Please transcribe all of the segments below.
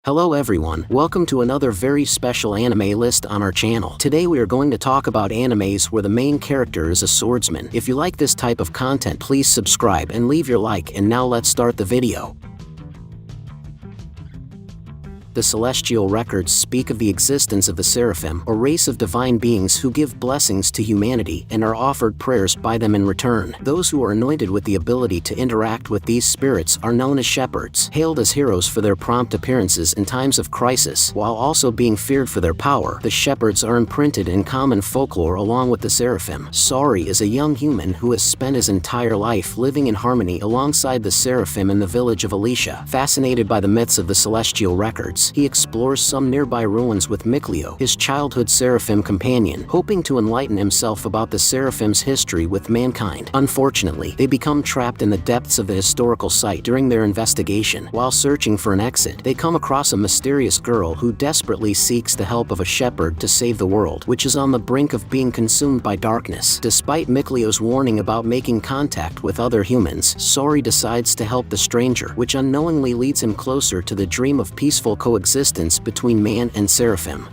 Hello everyone, welcome to another very special anime list on our channel. Today we are going to talk about animes where the main character is a swordsman. If you like this type of content, please subscribe and leave your like, and now let's start the video. The celestial records speak of the existence of the seraphim, a race of divine beings who give blessings to humanity and are offered prayers by them in return. Those who are anointed with the ability to interact with these spirits are known as shepherds, hailed as heroes for their prompt appearances in times of crisis. While also being feared for their power, the shepherds are imprinted in common folklore along with the seraphim. Sari is a young human who has spent his entire life living in harmony alongside the seraphim in the village of Alicia. Fascinated by the myths of the celestial records, he explores some nearby ruins with Mikleo, his childhood seraphim companion, hoping to enlighten himself about the seraphim's history with mankind. Unfortunately, they become trapped in the depths of the historical site during their investigation. While searching for an exit, they come across a mysterious girl who desperately seeks the help of a shepherd to save the world, which is on the brink of being consumed by darkness. Despite Mikleo's warning about making contact with other humans, Sari decides to help the stranger, which unknowingly leads him closer to the dream of peaceful coexistence between man and seraphim.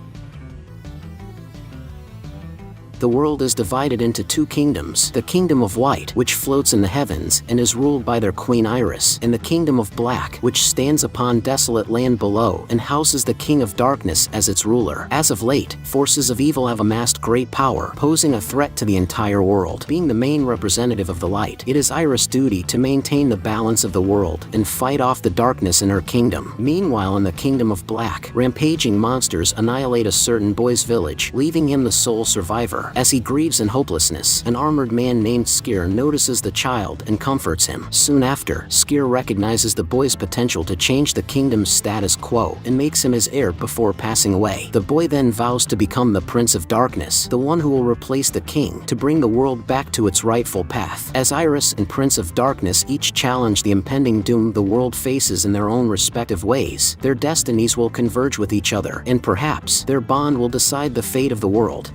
The world is divided into two kingdoms: the Kingdom of Light, which floats in the heavens and is ruled by their queen Iris, and the Kingdom of Black, which stands upon desolate land below and houses the King of Darkness as its ruler. As of late, forces of evil have amassed great power, posing a threat to the entire world. Being the main representative of the light, it is Iris' duty to maintain the balance of the world and fight off the darkness in her kingdom. Meanwhile, in the Kingdom of Black, rampaging monsters annihilate a certain boy's village, leaving him the sole survivor. As he grieves in hopelessness, an armored man named Skir notices the child and comforts him. Soon after, Skir recognizes the boy's potential to change the kingdom's status quo and makes him his heir before passing away. The boy then vows to become the Prince of Darkness, the one who will replace the king, to bring the world back to its rightful path. As Iris and Prince of Darkness each challenge the impending doom the world faces in their own respective ways, their destinies will converge with each other, and perhaps their bond will decide the fate of the world.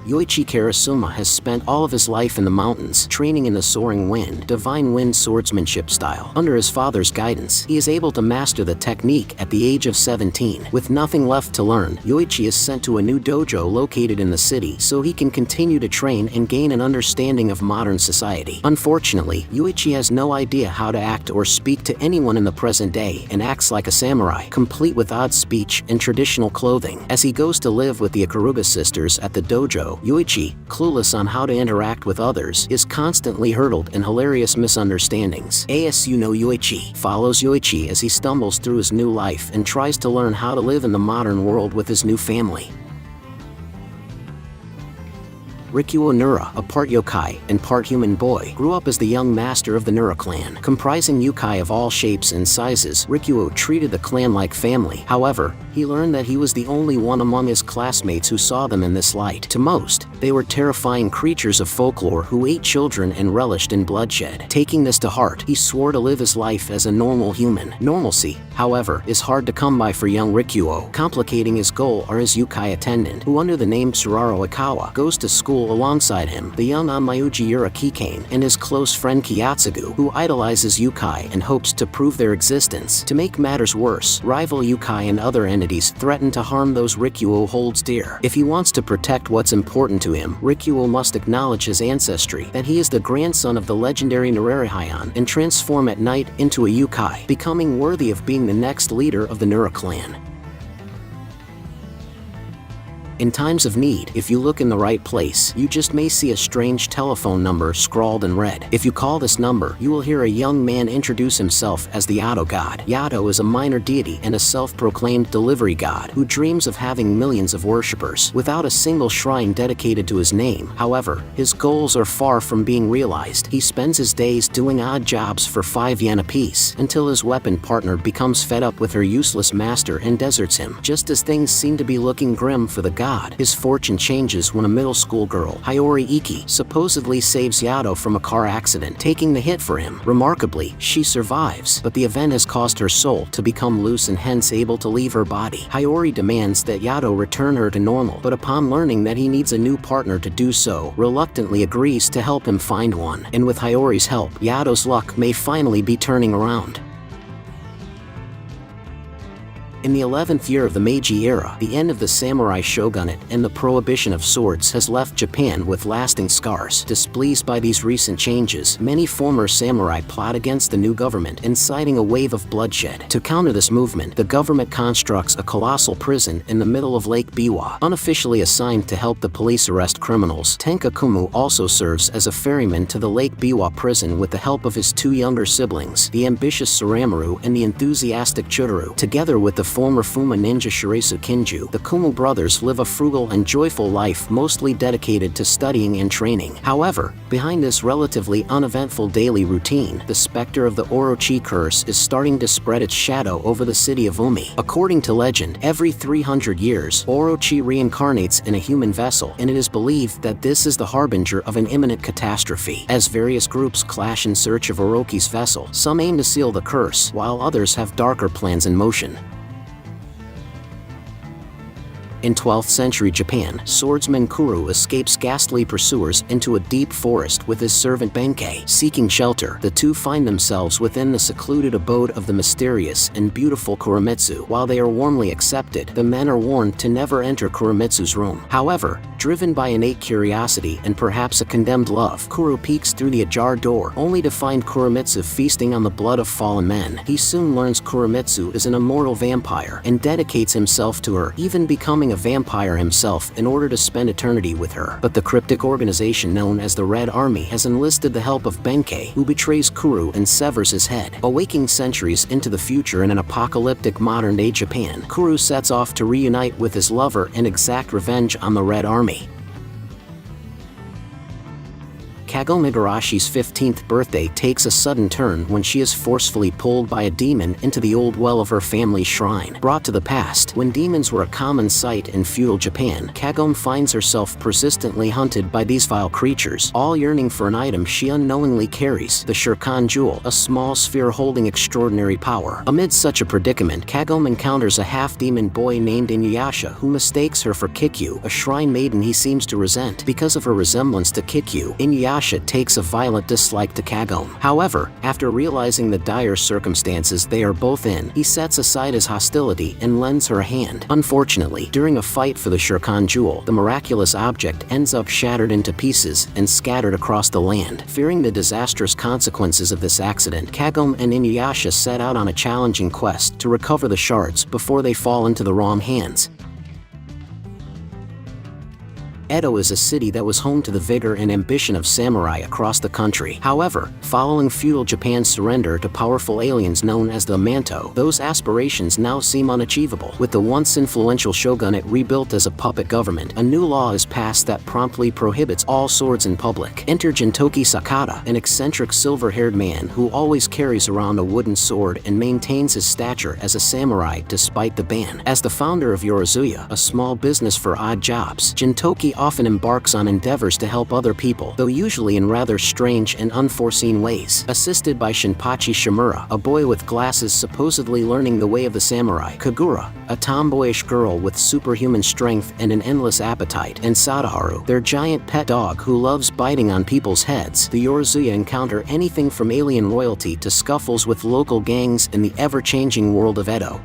Yoichi Karasuma has spent all of his life in the mountains, training in the soaring wind, divine wind swordsmanship style. Under his father's guidance, he is able to master the technique at the age of 17. With nothing left to learn, Yoichi is sent to a new dojo located in the city so he can continue to train and gain an understanding of modern society. Unfortunately, Yoichi has no idea how to act or speak to anyone in the present day and acts like a samurai, complete with odd speech and traditional clothing. As he goes to live with the Ikaruga sisters at the dojo, Yoichi, clueless on how to interact with others, is constantly hurdled in hilarious misunderstandings. ASU no Yoichi follows Yoichi as he stumbles through his new life and tries to learn how to live in the modern world with his new family. Rikuo Nura, a part yokai and part human boy, grew up as the young master of the Nura clan. Comprising yokai of all shapes and sizes, Rikuo treated the clan like family. However, he learned that he was the only one among his classmates who saw them in this light. To most, they were terrifying creatures of folklore who ate children and relished in bloodshed. Taking this to heart, he swore to live his life as a normal human. Normalcy, however, is hard to come by for young Rikuo. Complicating his goal are his yokai attendant, who under the name Tsuraro Ikawa goes to school alongside him, the young Onmyuji Kikane, and his close friend Kiyatsugu, who idolizes yokai and hopes to prove their existence. To make matters worse, rival yokai and other entities threaten to harm those Rikuo holds dear. If he wants to protect what's important to him, Rikuo must acknowledge his ancestry, that he is the grandson of the legendary Nurarihayan, and transform at night into a yokai, becoming worthy of being the next leader of the Nura clan. In times of need, if you look in the right place, you just may see a strange telephone number scrawled in red. If you call this number, you will hear a young man introduce himself as the Yado god. Yado is a minor deity and a self-proclaimed delivery god who dreams of having millions of worshippers, without a single shrine dedicated to his name. However, his goals are far from being realized. He spends his days doing odd jobs for 5 yen apiece, until his weapon partner becomes fed up with her useless master and deserts him. Just as things seem to be looking grim for the god, his fortune changes when a middle school girl, Hiyori Iki, supposedly saves Yado from a car accident, taking the hit for him. Remarkably, she survives, but the event has caused her soul to become loose and hence able to leave her body. Hiyori demands that Yado return her to normal, but upon learning that he needs a new partner to do so, reluctantly agrees to help him find one. And with Hiyori's help, Yado's luck may finally be turning around. In the 11th year of the Meiji era, the end of the samurai shogunate and the prohibition of swords has left Japan with lasting scars. Displeased by these recent changes, many former samurai plot against the new government, inciting a wave of bloodshed. To counter this movement, the government constructs a colossal prison in the middle of Lake Biwa. Unofficially assigned to help the police arrest criminals, Tenka Kumu also serves as a ferryman to the Lake Biwa prison with the help of his two younger siblings, the ambitious Suramaru and the enthusiastic Chuduru. Together with the former Fuma ninja Shirasu Kinju, the Kumu brothers live a frugal and joyful life mostly dedicated to studying and training. However, behind this relatively uneventful daily routine, the specter of the Orochi curse is starting to spread its shadow over the city of Umi. According to legend, every 300 years, Orochi reincarnates in a human vessel, and it is believed that this is the harbinger of an imminent catastrophe. As various groups clash in search of Orochi's vessel, some aim to seal the curse, while others have darker plans in motion. In 12th century Japan, swordsman Kuru escapes ghastly pursuers into a deep forest with his servant Benkei. Seeking shelter, the two find themselves within the secluded abode of the mysterious and beautiful Kuramitsu. While they are warmly accepted, the men are warned to never enter Kuramitsu's room. However, driven by innate curiosity and perhaps a condemned love, Kuru peeks through the ajar door, only to find Kuramitsu feasting on the blood of fallen men. He soon learns Kuramitsu is an immortal vampire and dedicates himself to her, even becoming a vampire himself in order to spend eternity with her. But the cryptic organization known as the Red Army has enlisted the help of Benkei, who betrays Kuru and severs his head. Awaking centuries into the future in an apocalyptic modern-day Japan, Kuru sets off to reunite with his lover and exact revenge on the Red Army. Kagome Igarashi's 15th birthday takes a sudden turn when she is forcefully pulled by a demon into the old well of her family's shrine. Brought to the past, when demons were a common sight in feudal Japan, Kagome finds herself persistently hunted by these vile creatures, all yearning for an item she unknowingly carries, the Shirkan Jewel, a small sphere holding extraordinary power. Amid such a predicament, Kagome encounters a half-demon boy named Inuyasha who mistakes her for Kikyu, a shrine maiden he seems to resent. Because of her resemblance to Kikyu, Inuyasha takes a violent dislike to Kagome. However, after realizing the dire circumstances they are both in, he sets aside his hostility and lends her a hand. Unfortunately, during a fight for the Shirkan Jewel, the miraculous object ends up shattered into pieces and scattered across the land. Fearing the disastrous consequences of this accident, Kagome and Inuyasha set out on a challenging quest to recover the shards before they fall into the wrong hands. Edo is a city that was home to the vigor and ambition of samurai across the country. However, following feudal Japan's surrender to powerful aliens known as the Manto, those aspirations now seem unachievable. With the once influential shogunate rebuilt as a puppet government, a new law is passed that promptly prohibits all swords in public. Enter Jintoki Sakata, an eccentric silver-haired man who always carries around a wooden sword and maintains his stature as a samurai despite the ban. As the founder of Yorozuya, a small business for odd jobs, Jintoki often embarks on endeavors to help other people, though usually in rather strange and unforeseen ways. Assisted by Shinpachi Shimura, a boy with glasses supposedly learning the way of the samurai, Kagura, a tomboyish girl with superhuman strength and an endless appetite, and Sadaharu, their giant pet dog who loves biting on people's heads, the Yorozuya encounter anything from alien royalty to scuffles with local gangs in the ever-changing world of Edo.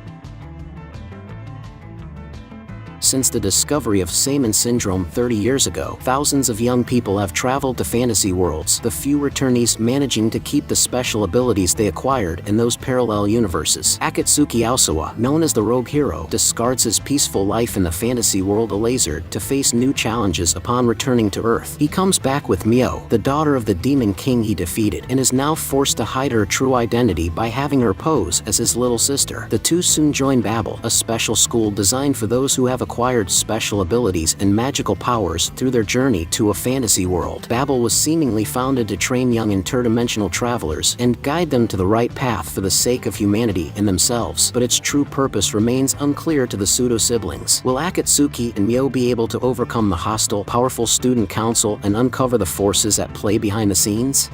Since the discovery of Seimin syndrome 30 years ago, thousands of young people have traveled to fantasy worlds, the few returnees managing to keep the special abilities they acquired in those parallel universes. Akatsuki Aosawa, known as the rogue hero, discards his peaceful life in the fantasy world Elazar to face new challenges upon returning to Earth. He comes back with Mio, the daughter of the demon king he defeated, and is now forced to hide her true identity by having her pose as his little sister. The two soon join Babel, a special school designed for those who have acquired special abilities and magical powers through their journey to a fantasy world. Babel was seemingly founded to train young interdimensional travelers and guide them to the right path for the sake of humanity and themselves, but its true purpose remains unclear to the pseudo-siblings. Will Akatsuki and Mio be able to overcome the hostile, powerful student council and uncover the forces at play behind the scenes?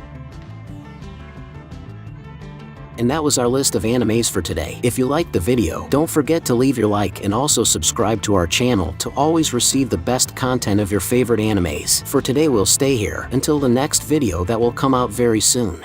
And that was our list of animes for today. If you liked the video, don't forget to leave your like and also subscribe to our channel to always receive the best content of your favorite animes. For today we'll stay here until the next video that will come out very soon.